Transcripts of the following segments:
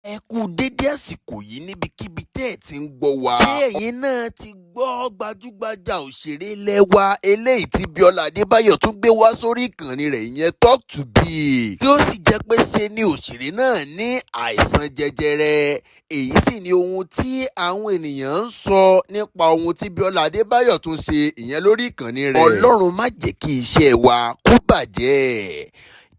Ẹ kú dédé àsìkò yìí níbikíbi tẹ́ ẹ̀ ti ń gbọ́ wa. Ṣé ẹ̀yin náà ti gbọ́ gbajúgbajà òṣèré ilẹ̀ wa eléyìí tí Bíọ́lá Adébáyọ̀ tún gbé wá sórí ìkànnì rẹ̀ ìyẹn Talk to Bi. Tí ó sì jẹ́ pé ṣe ni òṣèré náà ní àìsàn jẹjẹrẹ. Èyí sì ni ohun tí àwọn ènìyàn ń sọ nípa ohun tí Bíọ́lá Adébáyọ̀ tún ṣe ìyẹn lórí ìkànnì rẹ̀. Ọlọ́run má jẹ́ kí iṣẹ́ wa kó bàjẹ́.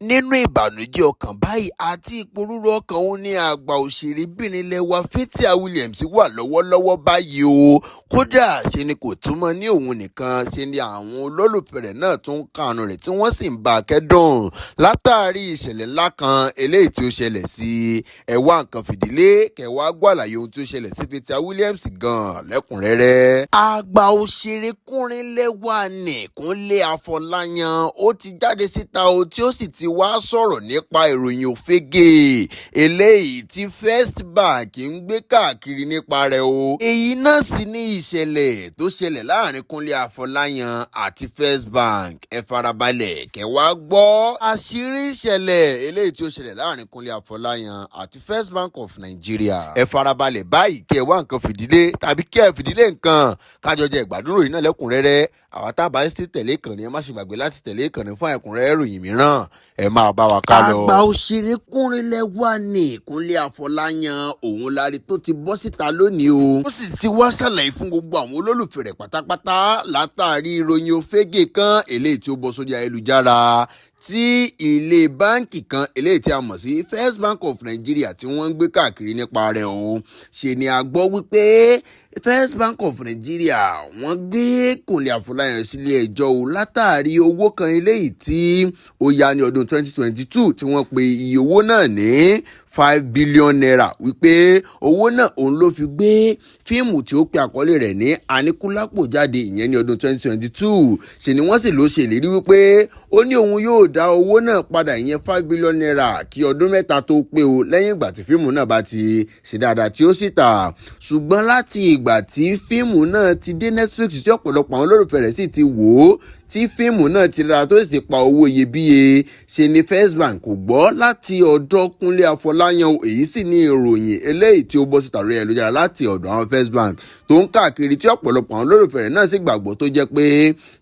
Nínú ìbànújẹ́ ọkàn báyìí àti ìpòrúru ọkàn òun ni àgbà òṣèrébìnrin ilẹ̀ wa Fathia Williams wà lọ́wọ́lọ́wọ́ báyìí o. Kódà ṣe ni kò túmọ̀ ní òun nìkan, ṣe ni àwọn olólùfẹ́ rẹ̀ náà tún ń kànú rẹ̀ tí wọ́n sì ń bá a kẹ́dùn látàrí ìṣẹ̀lẹ̀ ńlá kan eléyìí tí ó ṣẹlẹ̀ sí ẹ wá nǹkan fìdílé kẹwàá gbọ́ àlàyé ohun tí ó ṣẹlẹ̀ sí Fathia Williams gan lẹ́kùnrẹ́rẹ́. Àgbà òṣèrékùnrin lẹ́wà ní Kúnlé Afọláyan ó ti jáde síta o tí ó sì ti wá sọ̀rọ̀ nípa ìròyìn òfegè eléyìí tí First Bank ń gbé káàkiri nípa rẹ̀ o. Èyí náà sì ní ìṣẹ̀lẹ̀ tó ṣẹlẹ̀ láàrin Kúnlé Afọláyan àti First Bank. Ẹ farabalẹ̀ kẹ́ wá gbọ́ àṣírí ìṣẹ̀lẹ̀ eléyìí tí ó ṣẹlẹ̀ láàrin Kúnlé Afọláyan àti First Bank of Nigeria. Ẹ farabalẹ̀ báyìí kẹ́ wá nǹkan fìdílé tàbí kẹ́ ẹ fìdílé nǹkan kájọ jẹ ìgbádùn ìròyìn náà lẹ́kùnrẹ́rẹ́. Àwọn tá a bá sì tẹ̀lé ìkànnì ẹ má ṣe gbàgbé láti tẹ̀lé ìkànnì fún ẹ̀kúnrẹ́rẹ́ ìròyìn mìíràn ẹ máa bá wa ká lọ. Àgbà òṣèrékùnrin lẹ́wà ní Kúnlé Afọláyan òun lárí tó ti bọ́ síta lónìí o. Ó sì ti wá ṣàlàyé fún gbogbo àwọn olólùfẹ́ rẹ̀ pátápátá látàrí ìròyìn òfégè kan eléyìí tí ó bọ́ sórí ayélujára tí ilé báǹkì kan eléyìí tí a mọ̀ sí First Bank of Nigeria tí wọ́n ń gbé káàkiri nípa rẹ̀ o. Ṣe ni a gbọ́ wípé First Bank of Nigeria wọ́n gbé Kúnlé Afọláyan sílé ẹjọ́ o látàrí owó kan eléyìí tí ó yá ní ọdún 2022 tí wọ́n pe iye owó náà ní 5 billion naira wípé owó náà òun ló fi gbé fíìmù tí ó pe àkọlé rẹ̀ ní Aníkúlápó jáde ìyẹn ní ọdún 2022. Ṣe ni wọ́n sì ló ṣe ìlérí wípé ó ní òun yóò dá owó náà padà ìyẹn 5 billion naira kí ọdún mẹ́ta tó pé o lẹ́yìn ìgbà tí fíìmù náà bá ti ṣe dáadáa tí ó sì tà. Ṣùgbọ́n láti ìgbà tí fíìmù náà ti dé Netflix tí ọ̀pọ̀lọpọ̀ àwọn olólùfẹ́ rẹ̀ sì ti wò ó tí fíìmù náà ti rà tó sì pa owó iyebíye, ṣe ni First Bank kò gbọ́ láti ọ̀dọ̀ Kúnlé Afọláyan. Èyí sì ní ìròyìn eléyìí tí ó bọ́ síta lórí ayélujára láti ọ̀dọ̀ àwọn First Bank tó ń káàkiri tí ọ̀pọ̀lọpọ̀ àwọn olólùfẹ́ rẹ̀ náà sì gbàgbọ́ tó jẹ́ pé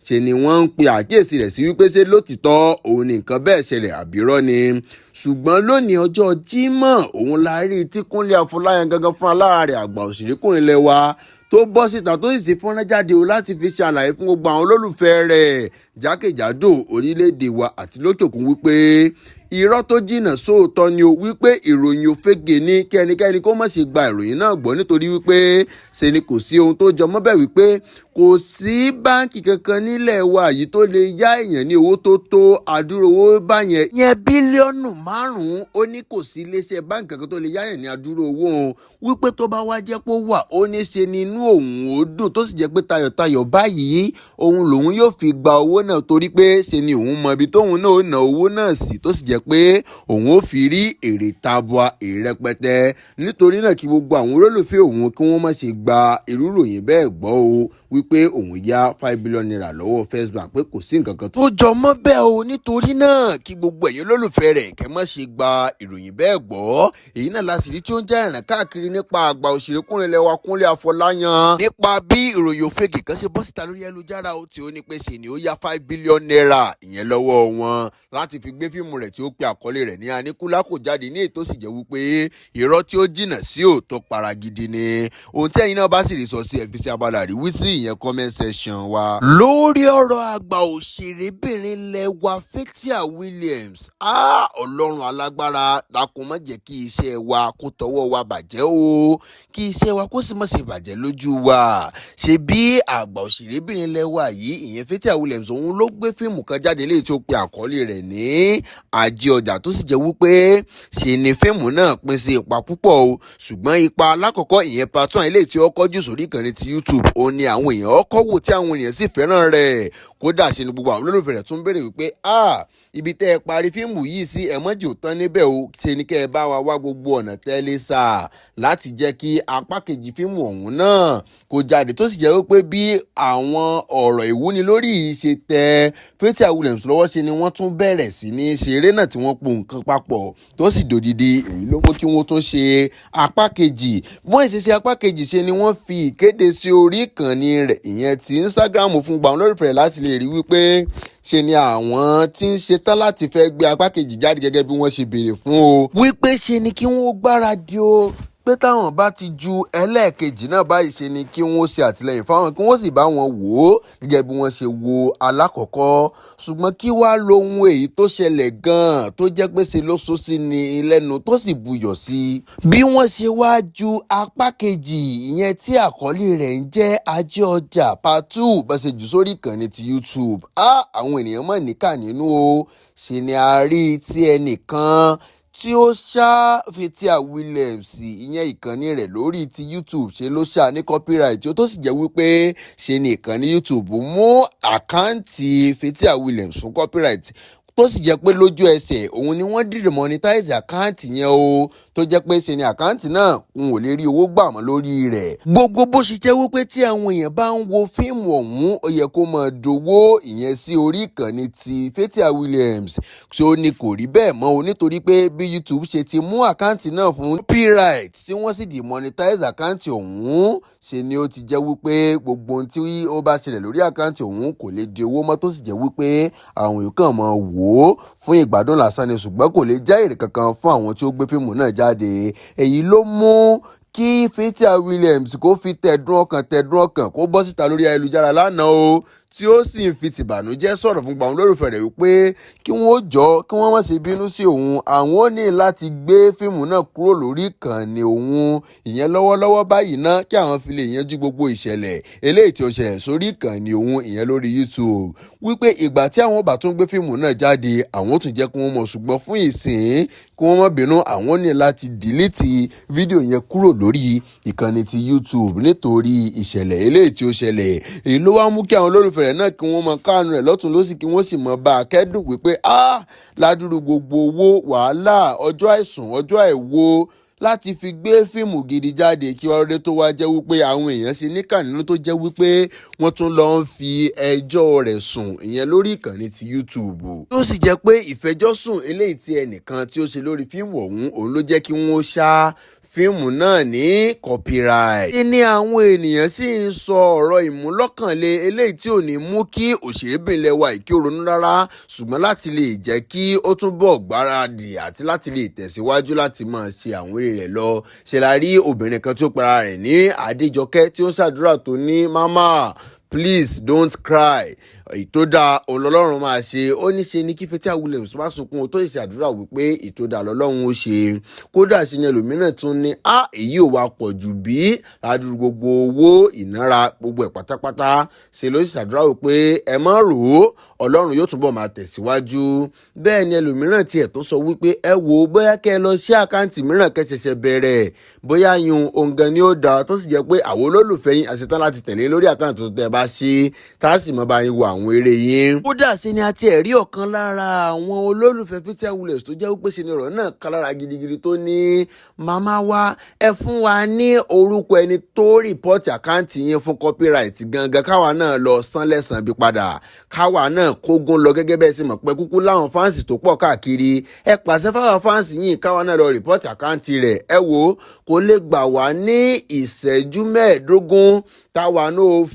ṣe ni wọ́n ń pe àkíyèsí rẹ̀ sí wípé ṣé lótìtọ́ òun ni nǹkan bẹ́ẹ̀ ṣẹlẹ̀ àbírọ́ ni. Ṣùgbọ́n lónìí ọjọ́ Jímọ̀ òun la rí tí Kúnlé Afọláyan gangan fún aláàrẹ̀ àgbà òṣèrékùnrin ilẹ̀ wa tó bọ́ síta tó sì fọ́nrán jáde o láti fi ṣàlàyé fún gbogbo àwọn olólùfẹ́ rẹ̀ jákèjádò orílẹ̀-èdè wa àti lókè òkun wípé irọ́ tó jìnnà sóòótọ́ ni o, wípé ìròyìn òfégè ní kí ẹnikẹ́ni kó má ṣe gba ìròyìn náà gbọ́ nítorí wípé ṣe ni kò sí ohun tó jọ mọ́ bẹ́ẹ̀ wípé kò sí báǹkì kankan nílẹ̀ wa yìí tó lè yá èèyàn ní owó tó tó àdúró owó báyẹn yẹn bílíọ̀nù 5. Ó ní kò sí iléeṣẹ́ báǹkì kankan tó lè yá èèyàn ní àdúró owó òun wípé tó bá wá jẹ́ pé ó wà ó ní ṣe ni inú òun ó dùn tó sì jẹ́ pé tayọ̀tayọ̀ báyìí òun lòun yóò fi gba owó náà torí pé ṣe ni òun mọ ibi tóun náà ó ná owó náà sí tó sì jẹ́ pé òun ó fi rí èrè tabua èrè rẹpẹtẹ. Nítorí náà kí gbogbo àwọn olólùfẹ́ òun kí wọ́n má ṣe gba irú ìròyìn bẹ́ẹ̀ gbọ́ o wípé òun yá 5 billion naira lọ́wọ́ First Bank pé kò sí nǹkan kan tó jọ mọ́ bẹ́ẹ̀ o. Nítorí náà kí gbogbo ẹ̀yin olólùfẹ́ rẹ̀ kẹ́ má ṣe gba ìròyìn bẹ́ẹ̀ gbọ́. Èyí náà láṣìírí tí ó ń jẹ́ ìrìn káàkiri nípa àgbà òṣèrékùnrin ilẹ̀ wa Kúnlé Afọláyan nípa bí ìròyìn òfegè kan ṣe bọ́ síta lórí ayélujára o tí ó ní pé ṣe ni ó yá 5 billion naira ìyẹn lọ́wọ́ wọn láti fi gbé fíìmù rẹ̀ tí ó pe àkọlé rẹ̀ ní Aníkúlápó jáde ní ètò sì jẹ́ wípé irọ́ tí ó jìnnà sí òótọ́ paragidi ni. Ohun tí ẹ̀yin náà bá sì rí sọ sí ẹ fi sí abala àríwí sí ìyẹn comment section wa. Lórí ọ̀rọ̀ àgbà òṣèrébìnrin ilẹ̀ wa Fathia Williams, Ọlọ́run alágbára dákun má jẹ́ kí iṣẹ́ wa kó tọwọ́ wa bàjẹ́ o, kí iṣẹ́ wa kó sì má ṣe bàjẹ́ lójú wa. Ṣe bí àgbà òṣèrébìnrin ilẹ̀ wa yìí ìyẹn Fathia Williams òun ló gbé fíìmù kan jáde léyìí tó pe àkọlé rẹ̀ ní Ajé Ọjà tó sì jẹ́ wípé ṣe ni fíìmù náà pín sí ipa púpọ̀ o. Ṣùgbọ́n ipa alákọ̀ọ́kọ́ ìyẹn part 1 eléyìí tí ó kọjú sórí ìkànnì ti YouTube òun ni àwọn èèyàn ọkọ̀ wò tí àwọn èèyàn sì fẹ́ràn rẹ̀. Kódà ṣe ni gbogbo àwọn olólùfẹ́ rẹ̀ tún béèrè wípé ibi tẹ́ ẹ parí fíìmù yìí sí ẹ mọ́ jò tán níbẹ̀ o, ṣe ni kẹ́ ẹ bá wa wá gbogbo ọ̀nà tẹ́lẹ̀ sà láti jẹ́ kí apá kejì fíìmù ọ̀hún náà kó jáde. Tó sì jẹ́ wípé bí àwọn ọ̀rọ̀ ìwúni lórí yìí ṣe tẹ Fathia Williams lọ́wọ́ ṣe ni wọ́n tún bẹ̀rẹ̀ sí ní ṣeré náà tí wọ́n po nǹkan papọ̀ tó sì dòdìdí. Èyí ló mú kí wọ́n tún ṣe apá kejì. Wọ́n ìṣesí apá kejì ṣe ni wọ́n fi ìkéde sí orí ìkànnì rẹ̀ ìyẹn ti Instagram fún gbà wọn lólùfẹ́ láti lè rí wípé ṣe ni àwọn tí ń ṣetán láti fẹ́ gbé apá kejì jáde gẹ́gẹ́ bí wọ́n ṣe béèrè fún o. Wípé ṣe ni kí wọ́n gbáradì o pé táwọn bá ti ju ẹlẹ́ẹ̀kejì náà báyìí ṣe ni kí wọ́n ṣe àtìlẹ́yìn fáwọn kí wọ́n sì bá wọn wò ó gẹ́gẹ́ bí wọ́n ṣe wo alákọ̀ọ́kọ́. Ṣùgbọ́n kí wàá lohun èyí tó ṣẹlẹ̀ gan-an tó jẹ́ pé ṣe ló sọ sí ni lẹ́nu tó sì buyọ̀ sí. Bí wọ́n ṣe wá ju apá kejì ìyẹn tí àkọ́lé rẹ̀ ń jẹ́ Ajé Ọjà Part 2 bá ṣe jù sórí ìkànnì ti YouTube. Àwọn ènìyàn mọ̀ níkà nínú o. Ṣe ni a rí tí ẹnìkan tí ó ṣá Fathia Williams ìyẹn ìkànnì rẹ̀ lórí ti YouTube ṣe ló ṣá ní copyright tó sì jẹ́ wípé ṣe ni ìkànnì YouTube mú àkáǹtì Fathia Williams fún copyright tó sì jẹ́ pé lójú ẹsẹ̀ òun ni wọ́n dìde monetize àkáǹtì yẹn o tó jẹ́ pé ṣe ni àkáǹtì náà n ò lè rí owó gbà mọ́ lórí rẹ̀. Gbogbo bó ṣe jẹ́ wípé tí àwọn èèyàn bá ń wo fíìmù ọ̀hún ó yẹ kó máa dowó ìyẹn sí orí ìkànnì ti Fathia Williams tí ó ní kò rí bẹ́ẹ̀ mọ́ o nítorí pé bí YouTube ṣe ti mú àkáǹtì náà fún copyright tí wọ́n sì demonetize àkáǹtì ọ̀hún ṣe ni ó ti jẹ́ wípé gbogbo ohun tí ó bá ṣẹlẹ̀ lórí àkáǹtì ọ̀hún kò lè di owó mọ́ tó sì jẹ́ wípé àwọn èèyàn kàn máa wò ó fún ìgbádùn lásán ni ṣùgbọ́n kò lè já èrè kankan fún àwọn tí ó gbé fíìmù náà jáde. Èyí ló mú kí Fathia Williams kó fi tẹ̀dùn ọkàn kó bọ́ síta lórí ayélujára lánàá o tí ó sì ń fi tìbànújẹ́ sọ̀rọ̀ fún gbàùn lólùfẹ́ rẹ̀ wípé kí wọ́n má ṣe bínú sí òun. Àwọn ò ní láti gbé fíìmù náà kúrò lórí ìkànnì òun ìyẹn lọ́wọ́lọ́wọ́ báyìí ná kí àwọn fi lè yanjú gbogbo ìṣẹ̀lẹ̀ eléyìí tí ó ṣẹlẹ̀ sórí ìkànnì òun ìyẹn lórí YouTube. Wípé ìgbà tí àwọn bá tún gbé fíìmù náà jáde àwọn ò tún jẹ́ kí wọ́n mọ̀ ṣùgbọ́n fún ìsìn kí wọ́n má bínú àwọn ní láti dìlítì fídíò yẹn kúrò lórí ìkànnì ti YouTube nítorí ìṣẹ̀lẹ̀ eléyìí tí ó ṣẹlẹ̀. Èyí ló wá mú kí àwọn olólùfẹ́ rẹ̀ náà kí wọ́n mọ káànú rẹ̀ lọ́tún lósì kí wọ́n sì mọ bá a kẹ́dùn wípé ládùúrú gbogbo owó wàhálà ọjọ́ àìsùn ọjọ́ àìwo láti fi gbé fíìmù gidi jáde kí wọ́n rẹ́ tó wá jẹ́ wípé àwọn èèyàn ṣe níkà nínú tó jẹ́ wípé wọ́n tún lọ ń fi ẹjọ́ rẹ̀ sùn ìyẹn lórí ìkànnì ti YouTube. Tó sì jẹ́ pé ìfẹjọ́sùn eléyìí tí ẹnìkan tí ó ṣe lórí fíìmù ọ̀hún òun ló jẹ́ kí wọ́n ṣá fíìmù náà ní copyright. Kí ni àwọn ènìyàn sì ń sọ ọ̀rọ̀ ìmúlọ́kànlé eléyìí tí ò ní mú kí òṣèrébìnrin wa kí ó ronú rárá ṣùgbọ́n láti lè jẹ́ kí ó túbọ̀ gbáradì àti láti lè tẹ̀síwájú láti máa ṣe àwọn eré rẹ̀ lọ. Ṣe la rí obìnrin kan tí ó pera rẹ̀ ní Adéjọkẹ́ tí ó ń ṣàdúrà tó ní mama please don't cry ìtòdà ọlọ́run máa ṣe. Ó ní ṣe ni kí Fathia Williams má sunkún tó sì ṣàdúrà wípé ìtòdà ọlọ́run ó ṣe. Kódà ṣe ni ẹlòmíràn tún ní èyí ò wá pọ̀ jù bí ládùúgbò gbogbo owó ìnára gbogbo ẹ̀ pátápátá ṣe ló sì ṣàdúrà wípé ẹ má rò ó ọlọ́run yóò túbọ̀ máa tẹ̀síwájú. Bẹ́ẹ̀ ni ẹlòmíràn tiẹ̀ tó sọ wípé ẹ wò ó bóyá kẹ́ ẹ lọ sí àkáǹtì mìíràn kẹ́ ṣẹ̀ṣẹ̀ bẹ̀rẹ̀ bóyá yun òǹgàn ni ó dáa tó sì jẹ́ pé àwọn olólùfẹ́ yín àṣetán láti tẹ̀lé lórí àkáǹtì tó tẹ́ bá ṣe tá a sì mọ́ bá yín wo àwọn eré yín. Kódà ṣe ni a ti ẹ̀rí ọ̀kan lára àwọn olólùfẹ́ Fathia Williams tó jẹ́ wípé ṣe ni ọ̀rọ̀ náà ká lára gidigidi tó ní màmá wa ẹ fún wa ní orúkọ ẹni tó rìpọ́ọ̀tì àkáǹtì yín fún copyright gangan káwa náà lọ san lẹ́sàn bí padà káwa náà kógun lọ gẹ́gẹ́ bẹ́ẹ̀ sì mọ̀ pé kúkú láwọn fáǹsì tó pọ̀ káàkiri ẹ pàṣẹ fáwọn fáǹsì yìí káwa náà lọ rìpọ́ọ̀tì àkáǹtì rẹ̀ ẹ wò kó lè gbà wá ní ìṣẹ́jú 15 táwa náà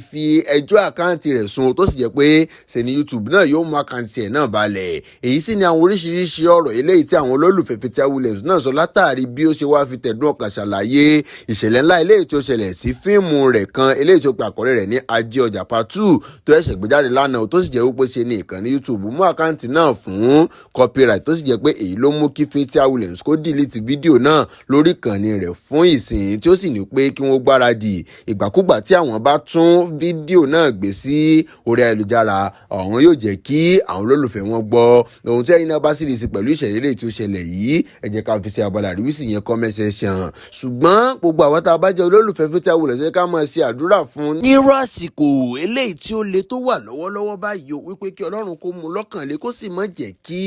fi ẹjọ́ àkáǹtì rẹ̀ sùn tó sì jẹ́ pé ṣe ni YouTube náà yóò mú àkáǹtì ẹ̀ náà balẹ̀. Èyí sì ni àwọn oríṣiríṣi ọ̀rọ̀ eléyìí tí àwọn olólùfẹ́ Fathia Williams náà sọ látàrí bí ó ṣe wá fi tẹ̀dùn ọkàn ṣàlàyé ìṣẹ̀lẹ̀ ńlá eléyìí tí ó ṣẹlẹ̀ sí fíìmù rẹ̀ kan eléyìí tí ó pe àkọ́lé rẹ̀ ní Ajé Ọjà Part 2 tó ẹ̀ṣẹ̀ gbé jáde lánàá tó sì jẹ́ wípé ṣe ni ìkànnì YouTube mú àkáǹtì náà fún copyright tó sì jẹ́ pé èyí ló mú kí Fathia Williams kó dìlítì fídíò náà lórí ìkànnì rẹ̀ fún ìsìn tí ó sì ní pé kí wọ́n gbáradì ìgbàkúgbà tí àwọn bá tún fídíò náà gbé sí orí ayélujára ọ̀hún yóò jẹ́ kí àwọn olólùfẹ́ wọn gbọ́ ohun tí ẹ̀yin náà bá sì rí sí pẹ̀lú ìṣẹ̀lẹ̀ tí ó ṣẹlẹ̀ yìí ẹ jẹ́ ká fi ṣe abala àríwísí yẹn comment section. Ṣùgbọ́n gbogbo àwọn tá a bá jẹ́ olólùfẹ́ Fathia Awolẹ̀ ṣe ká máa ṣe àdúrà fún nírú àsìkò eléyìí tí ó le tó wà lọ́wọ́lọ́wọ́ báyìí o wípé kí Ọlọ́run kó mú lọ́kàn le kó sì má jẹ́ kí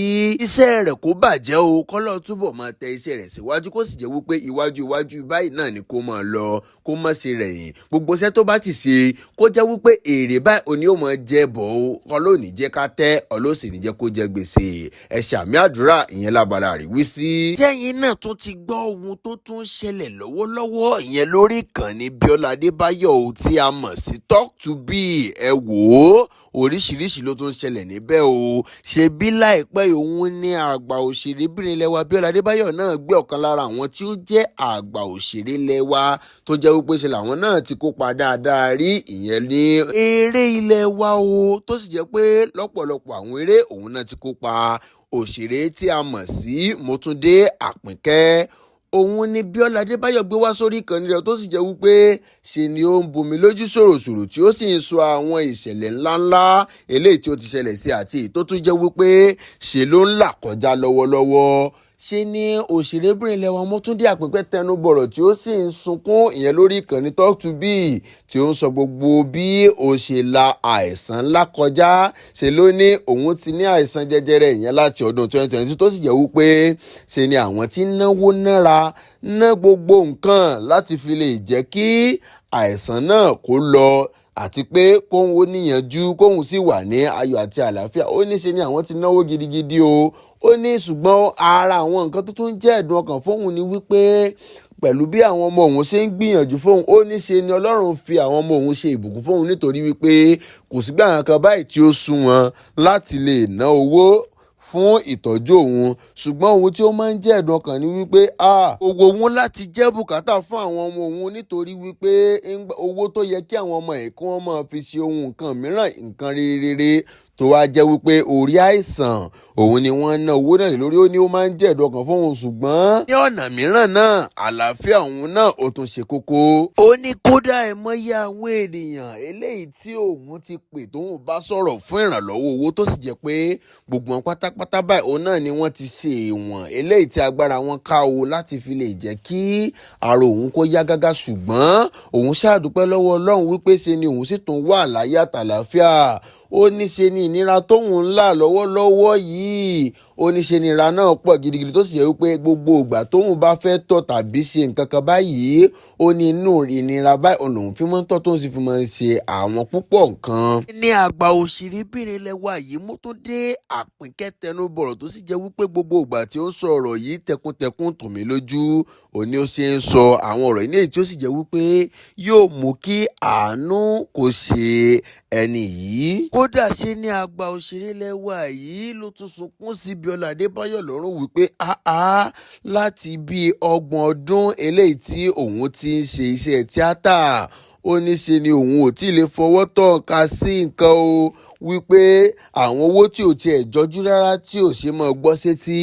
iṣẹ́ rẹ̀ kó bàjẹ́ o kọ́lọ́ túbọ̀ máa tẹ iṣẹ́ rẹ̀ síwájú kó sì jẹ́ wípé iwájú báyìí náà ni kó máa lọ kó má ṣe rẹ̀yìn gbogbo iṣẹ́ tó bá ti ṣe kó jẹ́ wípé èrè báyìí òní ó máa jẹ́ bọ̀ o Ọlọ́run jẹ́ ká tẹ́ Ọlọ́run ní jẹ́ kó jẹ́ gbèsè ẹ ṣàmì àdúrà ìyẹn lábala àríwísí. Kẹ́yìn náà tún ti gbọ́ ohun tó tún ṣẹlẹ̀ lọ́wọ́lọ́wọ́ ìyẹn lórí ìkànnì Bíọ́lá Adébáyọ̀ tí a mọ̀ sí Talk to Be ẹ wò ó oríṣiríṣi ló tún ṣẹlẹ̀ níbẹ̀ o ṣebí láìpẹ́ òun ní àgbà òṣèrébìnrin ilẹ̀ wa Bíọ́lá Adébáyọ̀ náà gbé ọ̀kan lára àwọn tí ó jẹ́ àgbà òṣèré ilẹ̀ wa tó jẹ́ wípé ṣe làwọn náà ti kópa dáadáa rí ìyẹn ní eré ilẹ̀ wa o tó sì jẹ́ pé lọ́pọ̀lọpọ̀ àwọn eré òun náà ti kópa òṣèré tí a mọ̀ sí Mọ́túndé Àpínkẹ́ òun ni Bíọ́lá Adébáyọ̀ gbé wá sórí ìkànnì rẹ̀ tó sì jẹ́ wípé ṣe ni ó ń bomi lójú ṣòròṣòrò tí ó sì ń sọ àwọn ìṣẹ̀lẹ̀ ńláńlá eléyìí tí ó ti ṣẹlẹ̀ sí àti èyí tó tún jẹ́ wípé ṣe ló ń là kọjá lọ́wọ́lọ́wọ́ ṣe ni òṣèrébìnrin ilẹ̀ wa Mọ́túndé Àpínkẹ́ tẹnu bọ̀rọ̀ tí ó sì ń sunkún ìyẹn lórí ìkànnì Talk to Be tí ó ń sọ gbogbo bí ó ṣe la àìsàn ńlá kọjá ṣe ló ní òun ti ní àìsàn jẹjẹrẹ ìyẹn láti ọdún 2020 tó sì jẹ́ wípé ṣe ni àwọn tí náwó ná gbogbo nǹkan láti fi lè jẹ́ kí àìsàn náà kó lọ àti pé kóhun ó níyànjú kóhun sì wà ní ayọ̀ àti àlàáfíà ó ní ṣe ni àwọn ti náwó gidigidi o ó ní ṣùgbọ́n ara àwọn nǹkan tó tún jẹ́ ẹ̀dùn ọkàn fóun ni wípé pẹ̀lú bí àwọn ọmọ òun ṣe ń gbìyànjú fóun ó ní ṣe ni Ọlọ́run fi àwọn ọmọ òun ṣe ìbùkún fóun nítorí wípé kò sígbà kan báyìí tí ó sún wọn láti lè ná owó fún ìtọ́jú òun ṣùgbọ́n ohun tí ó máa ń jẹ́ ẹ̀dùn ọkàn ni wípé owó òun láti jẹ́ bùkátà fún àwọn ọmọ òun nítorí wípé owó tó yẹ kí àwọn ọmọ ẹ̀ kí wọ́n máa fi ṣe ohun nǹkan mìíràn nǹkan rere tó wá jẹ́ wípé orí àìsàn òun ni wọ́n ná owó náà lórí ó ní ó máa ń jẹ́ ẹ̀dùn ọkàn fóun ṣùgbọ́n ní ọ̀nà mìíràn náà àlàáfíà òun náà ó tún ṣe kókó. ó ní kódà àìmọye àwọn ènìyàn eléyìí tí òun ti pè tóun bá sọ̀rọ̀ fún ìrànlọ́wọ́ owó tó sì jẹ́ pé gbogbo wọn pátápátá báyìí òun náà ni wọ́n ti ṣe ìwọ̀n eléyìí tí agbára wọn ká o láti fi lè jẹ́ kí ara òun kó yá gágá ṣùgbọ́n òun ṣàdúpẹ́ lọ́wọ́ Ọlọ́run wípé ṣe ni òun sì tún wà láyé àtàlàáfíà ó ní ṣe ni ìnira tóun ń là lọ́wọ́lọ́wọ́ yìí ó ní ṣe ni ìnira náà pọ̀ gidigidi tó sì yẹ wípé gbogbo ìgbà tóun bá fẹ́ tọ̀ tàbí ṣe nǹkan kan báyìí ó ní inú ìnira báyìí òun lòun fi máa ń tọ̀ tóun sì fi máa ń ṣe àwọn púpọ̀ nǹkan. ní àgbà òṣèrébìnrin lẹ́wà yìí Mọ́túndé Àpínkẹ́ tẹnu bọ̀rọ̀ tó sì jẹ́ wípé gbogbo ìgbà tí ó ń sọ ọ̀rọ̀ yìí tẹkuntẹkun tòmí lójú òní ó ṣe ń sọ àwọn ọ̀rọ̀ ilé tí ó sì jẹ́ wípé yóò mú kí àánú kó ṣe ẹni yìí. kódà ṣe ní àgbà òṣèré lẹ́wà yìí ló tún sunkún sí Bíọ́lá Adébáyọ̀ lọ́rùn wípé láti bíi 30 ọdún eléyìí tí òun ti ń ṣe iṣẹ́ tíátà ó ní ṣe ni òun ò tí ì lè fọwọ́ tọ́ka sí nǹkan o wípé àwọn owó tí ò tiẹ̀ jọjú rárá tí ò ṣe mọ́ gbọ́ sétí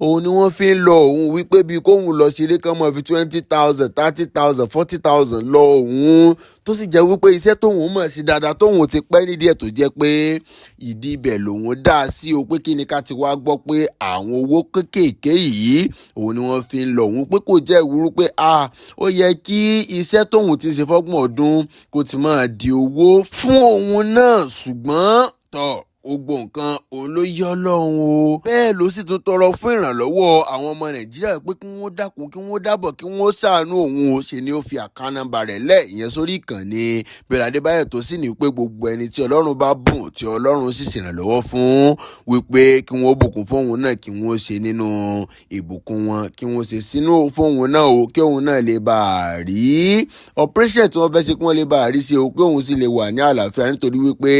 òun ni wọ́n fi ń lọ òun wípé bíi kóun lọ ṣeré kan mọ́ fi 20,000 30,000 40,000 lọ òun tó sì jẹ́ wípé iṣẹ́ tóun mọ̀ sí dáadáa tóun ti pẹ́ nídìí ẹ̀ tó jẹ́ pé ìdí ibẹ̀ lòun dá sí o pé kí ni ká ti wá gbọ́ pé àwọn owó kéékèèké yìí òun ni wọ́n fi ń lọ òun pé kò jẹ́ ìwúrú pé ó yẹ kí iṣẹ́ tóun ti ṣe fọ́gbọ̀n ọdún kó ti máa di owó fún òun náà ṣùgbọ́n gbogbo nǹkan òun ló yọ Ọlọ́run o. bẹ́ẹ̀ ló sì tún tọrọ fún ìrànlọ́wọ́ àwọn ọmọ Nàìjíríà pé kí wọ́n dákun kí wọ́n dábọ̀ kí wọ́n ṣàánú òun o ṣe ni ó fi àkáǹtì nọ́mbà rẹ̀ lẹ̀ ìyẹn sórí ìkànnì Bíọ́lá Adébáyọ̀ tó sì ní pé gbogbo ẹni tí Ọlọ́run bá bùn tí Ọlọ́run sì ṣèrànlọ́wọ́ fún wípé kí wọ́n bùkún fóun náà kí wọ́n ṣe nínú ìbùkún wọn kí wọ́n ṣe sínú fóun náà o kí òun náà lè bá a rí operation tí wọ́n fẹ́ ṣe kí wọ́n lè bá a rí ṣe o kí òun sì lè wà ní àlàáfíà nítorí wípé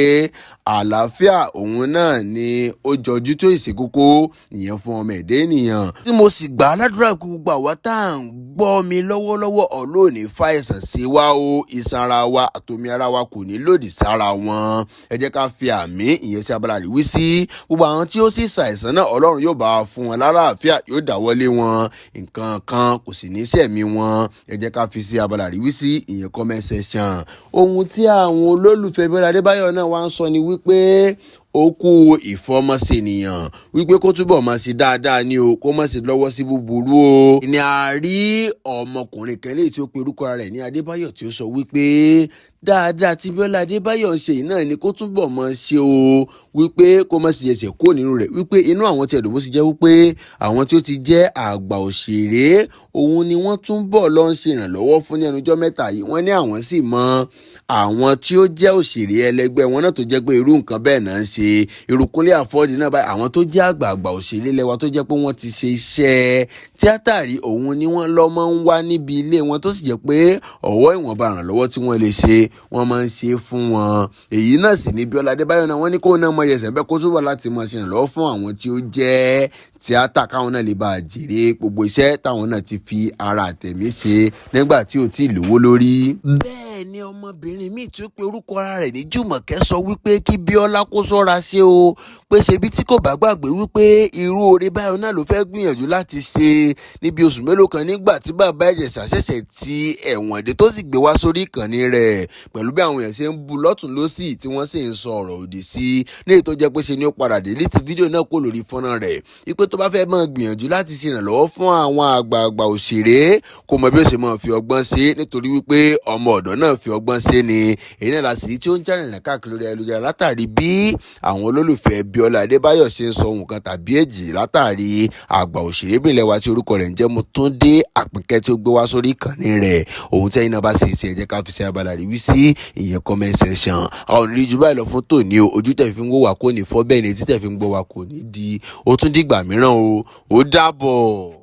àlàáfíà òun náà ni ó jọjú tó ìṣe kókó ìyẹn fún ọmọ ẹ̀dá ènìyàn. tí mo sì gbà á ládùúrà gbogbo àwa tá à ń gbọ́ mi lọ́wọ́lọ́wọ́ ọlọ́ọ̀ni fàìsàn sí wa o, iṣan ara wa àtomi ara wa kò ní lòdì sára wọn. ẹ jẹ́ ká fi àmì ìyẹn sí abala àríwí sí gbogbo àwọn tí ó sì ṣàìsàn náà ọlọ́run yóò bá wa fún wọn lálàáfíà, yóò dáwọ́lé wọn, nǹkan kan kò sì ní sẹ̀mí wọn. ẹ jẹ́ ká fi sí abala àríwí sí ìyẹn comment section. ohun tí àwọn olólùfẹ́ Bíọ́lá Adébáyọ̀ náà wá ń sọ ni wípé ó kú ìfọmọsí ènìyàn, wípé kó túbọ̀ máa ṣe dáadáa ní o, kó má ṣe lọ́wọ́ sí búburú o. ní a rí ọmọkùnrin kan léyìí tí ó pe orúkọ rẹ̀ ní Adébáyọ̀ tí ó sọ wípé dáadáa tí Bíọ́lá Adébáyọ̀ ń ṣe yìí náà ni kó túbọ̀ máa ṣe o, wípé kó má ṣe ẹsẹ̀ kó nínú rẹ̀, wípé inú àwọn tí ẹ̀dùn bó ṣe jẹ́ wípé àwọn tí ó ti jẹ́ àgbà òṣèré òun ni wọ́n túbọ̀ lọ ń ṣe ìrànlọ́wọ́ fún ní ẹnujọ́ mẹ́ta yìí. wọ́n ní àwọn sì mọ àwọn tí ó jẹ́ òṣèré ẹlẹgbẹ́ wọn náà tó jẹ́ pé irú nǹkan bẹ́ẹ̀ náà ń ṣe. irú Kúnlé Àfọ́dì náà báyìí, àwọn tó jẹ́ àgbààgbà òṣèré lẹ́wà tó jẹ́ pé wọ́n ti ṣe iṣẹ́ tíátà rí, òun ni wọ́n lọ́ máa ń wá níbi ilé wọn tó sì jẹ́ pé ọ̀wọ́ ìwọ̀nba ìrànlọ́wọ́ tí wọ́n lè ṣe wọ́n máa ń ṣe fún wọn. èyí náà sì ni Bíọ́lá Adébáyọ̀ náà wọ́n ní kó náà mọ ẹsẹ̀ bẹ́ẹ̀ kó túbọ̀ láti mọ ṣe ìrànlọ́wọ́ fún àwọn tí ó jẹ́ tíátà káwọn náà lè bá jèrè gbogbo iṣẹ́ táwọn náà ti fi ara àtẹ̀mí ṣe nígbà tí ò tí ì lówó lórí. bẹ́ẹ̀ ni ọmọbìnrin míì tí ó pe orúkọ ara rẹ̀ ní Jùmọ̀kẹ́ sọ wípé kí Bíọ́lá kó ṣọ́ra ṣe o, pé ṣebí tí kò bá gbàgbé wípé irú oore báyọ̀ náà ló fẹ́ gbìyànjú láti ṣe níbi oṣù mélòó kan nígbà tí bàbá Ìjẹ̀ṣà ṣẹ̀ṣẹ̀ ti ẹ̀wọ̀n dé tó sì gbé wá sórí ìkànnì rẹ̀ pẹ̀lú bí àwọn èèyàn ṣe ń bu lọ́tùn lósì tí wọ́n sì ń sọ ọ̀rọ̀ òdì sí ní èyí tó jẹ́ pé ṣe ni ó padà delete fídíò náà kó lórí fọ́nrán rẹ̀ wípé tó bá fẹ́ máa gbìyànjú láti ṣe ìrànlọ́wọ́ fún àwọn àgbààgbà òṣèré kó mọ bí ó ṣe máa fi ọgbọ́n ṣe, nítorí wípé ọmọ ọ̀dọ́ náà fi ọgbọ́n ṣe ni. èyí náà lásìrí tí ó ń jàrìnà káàkiri lórí ayélujára látàrí bí àwọn olólùfẹ́ Bíọ́lá Adébáyọ̀ ṣe ń sọ ohun kan tàbí èjì látàrí àgbà òṣèrébìnrin wa tí orúkọ rẹ̀ ń jẹ́ Mọ́túndé Àpínkẹ́ tí ó gbé wá sórí ìkànnì rẹ̀. ohun tí ẹ̀yin náà bá ṣe ẹ jẹ́ ká fi ṣe abala àríwí sí ìyẹn comment section. àwọn ò ní jù báyìí lọ fún tòní o, ojú tẹ̀ fi ń wò wá kò ní fọ́, bẹ́ẹ̀ ni etí tẹ̀ fi ń gbọ́ wá kò ní di. ó tún dìgbà mìíràn o, ó dàbọ̀.